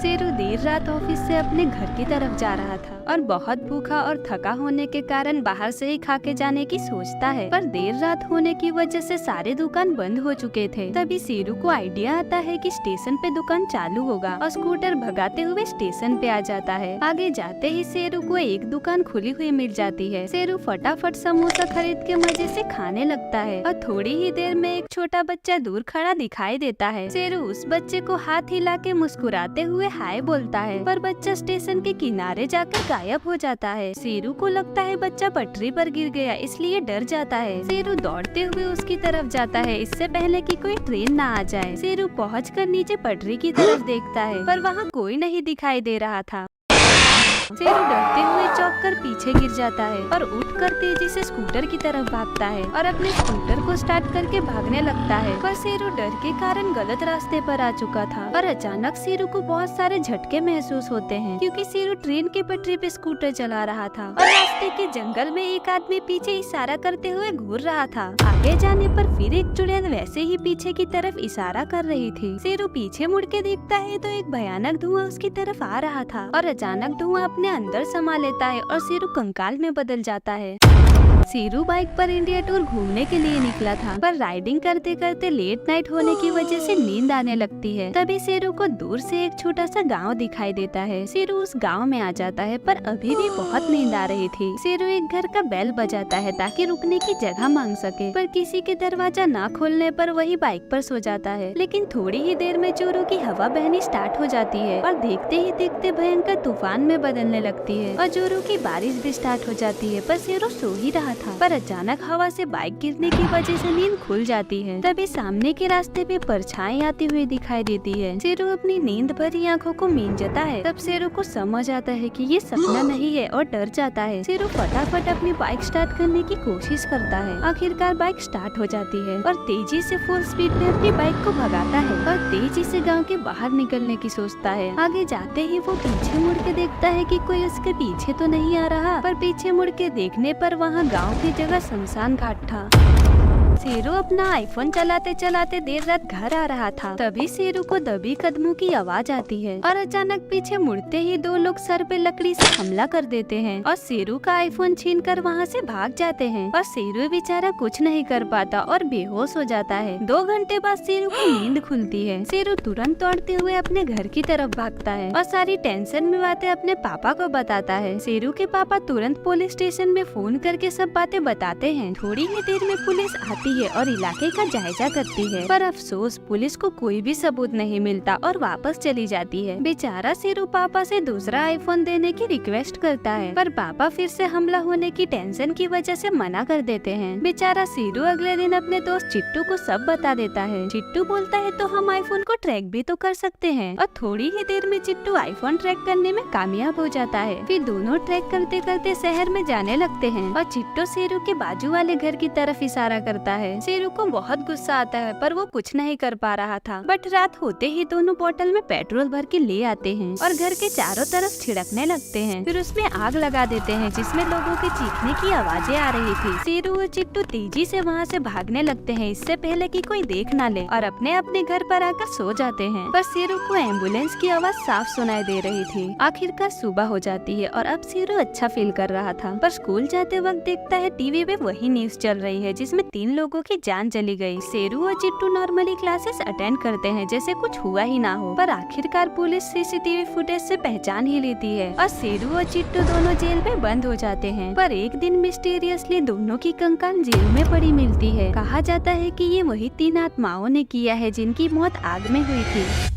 शेरू देर रात ऑफिस से अपने घर की तरफ जा रहा था और बहुत भूखा और थका होने के कारण बाहर से ही खा के जाने की सोचता है, पर देर रात होने की वजह से सारे दुकान बंद हो चुके थे। तभी शेरू को आइडिया आता है कि स्टेशन पे दुकान चालू होगा और स्कूटर भगाते हुए स्टेशन पे आ जाता है। आगे जाते ही शेरू को एक दुकान खुली हुई मिल जाती है। शेरू फटाफट समोसा खरीद के मजे से खाने लगता है और थोड़ी ही देर में एक छोटा बच्चा दूर खड़ा दिखाई देता है। शेरू उस बच्चे को हाथ हिला के मुस्कुराते हुए हाय बोलता है, पर बच्चा स्टेशन के किनारे जाकर गायब हो जाता है। शेरू को लगता है बच्चा पटरी पर गिर गया, इसलिए डर जाता है। शेरू दौड़ते हुए उसकी तरफ जाता है, इससे पहले कि कोई ट्रेन ना आ जाए। शेरू पहुंचकर नीचे पटरी की तरफ देखता है, पर वहाँ कोई नहीं दिखाई दे रहा था। शेरू डरते हुए चौंक कर पीछे गिर जाता है और उठकर तेजी से स्कूटर की तरफ भागता है और अपने स्कूटर को स्टार्ट करके भागने लगता है, पर शेरू डर के कारण गलत रास्ते पर आ चुका था। और अचानक शेरू को बहुत सारे झटके महसूस होते हैं, क्योंकि शेरू ट्रेन की पटरी पे स्कूटर चला रहा था और रास्ते के जंगल में एक आदमी पीछे इशारा करते हुए घूर रहा था। आगे जाने पर फिर एक चुड़ैल वैसे ही पीछे की तरफ इशारा कर रही थी। शेरू पीछे मुड़ के देखता है तो एक भयानक धुआं उसकी तरफ आ रहा था और अचानक धुआं अपने अंदर समा लेता है और शेरू कंकाल में बदल जाता है। शेरू बाइक पर इंडिया टूर घूमने के लिए निकला था, पर राइडिंग करते करते लेट नाइट होने की वजह से नींद आने लगती है। तभी शेरू को दूर से एक छोटा सा गांव दिखाई देता है। शेरू उस गांव में आ जाता है, पर अभी भी बहुत नींद आ रही थी। शेरू एक घर का बेल बजाता है ताकि रुकने की जगह मांग सके, पर किसी के दरवाजा न खोलने पर वही बाइक पर सो जाता है। लेकिन थोड़ी ही देर में जोरों की हवा बहनी स्टार्ट हो जाती है और देखते ही देखते भयंकर तूफान में बदलने लगती है और जोरों की बारिश भी स्टार्ट हो जाती है। पर शेरू सो ही रहा था, पर अचानक हवा से बाइक गिरने की वजह से नींद खुल जाती है। तभी सामने के रास्ते पे परछाई आती हुई दिखाई देती है। शेरू अपनी नींद भरी आंखों को मींजता है। तब शेरू को समझ आता है कि ये सपना नहीं है और डर जाता है। शेरू फटाफट अपनी बाइक स्टार्ट करने की कोशिश करता है। आखिरकार बाइक स्टार्ट हो जाती है और तेजी से फुल स्पीड में अपनी बाइक को भगाता है और तेजी से गाँव के बाहर निकलने की सोचता है। आगे जाते ही वो पीछे मुड़ के देखता है कि कोई उसके पीछे तो नहीं आ रहा, पर पीछे मुड़ के देखने पर वहाँ गाँव की जगह शमशान घाट था। शेरू अपना आईफोन चलाते चलाते देर रात घर आ रहा था। तभी शेरू को दबी कदमों की आवाज आती है और अचानक पीछे मुड़ते ही दो लोग सर पे लकड़ी से हमला कर देते हैं और शेरू का आईफोन छीनकर वहां से भाग जाते हैं। और शेरू बेचारा कुछ नहीं कर पाता और बेहोश हो जाता है। 2 घंटे बाद शेरू को नींद खुलती है। शेरू तुरंत दौड़ते हुए अपने घर की तरफ भागता है और सारी टेंशन में बातें अपने पापा को बताता है। शेरू के पापा तुरंत पुलिस स्टेशन में फोन करके सब बातें बताते हैं। थोड़ी ही देर में पुलिस आती है और इलाके का जायजा करती है, पर अफसोस पुलिस को कोई भी सबूत नहीं मिलता और वापस चली जाती है। बेचारा शेरू पापा से दूसरा आईफोन देने की रिक्वेस्ट करता है, पर पापा फिर से हमला होने की टेंशन की वजह से मना कर देते हैं। बेचारा शेरू अगले दिन अपने दोस्त चिट्टू को सब बता देता है। चिट्टू बोलता है तो हम आईफोन को ट्रैक भी तो कर सकते हैं, और थोड़ी ही देर में चिट्टू आईफोन ट्रैक करने में कामयाब हो जाता है। फिर दोनों ट्रैक करते करते शहर में जाने लगते हैं और चिट्टू शेरू के बाजू वाले घर की तरफ इशारा करता है। शेरू को बहुत गुस्सा आता है, पर वो कुछ नहीं कर पा रहा था। बट रात होते ही दोनों बोतल में पेट्रोल भर के ले आते हैं और घर के चारों तरफ छिड़कने लगते हैं। फिर उसमें आग लगा देते हैं, जिसमें लोगों के चीखने की आवाजें आ रही थी। शेरू और चिट्टू तेजी से वहाँ से भागने लगते हैं, इससे पहले कि कोई देख न ले, और अपने अपने घर पर आकर सो जाते हैं। पर शेरू को एम्बुलेंस की आवाज साफ सुनाई दे रही थी। आखिरकार सुबह हो जाती है और अब शेरू अच्छा फील कर रहा था। पर स्कूल जाते वक्त देखता है टीवी पे वही न्यूज चल रही है जिसमें 3 लोगों की जान चली गई। शेरू और चिट्टू नॉर्मली क्लासेस अटेंड करते हैं जैसे कुछ हुआ ही ना हो, पर आखिरकार पुलिस सीसीटीवी फुटेज से पहचान ही लेती है और शेरू और चिट्टू दोनों जेल में बंद हो जाते हैं। पर एक दिन मिस्टीरियसली दोनों की कंकाल जेल में पड़ी मिलती है। कहा जाता है कि ये वही 3 आत्माओं ने किया है जिनकी मौत आग में हुई थी।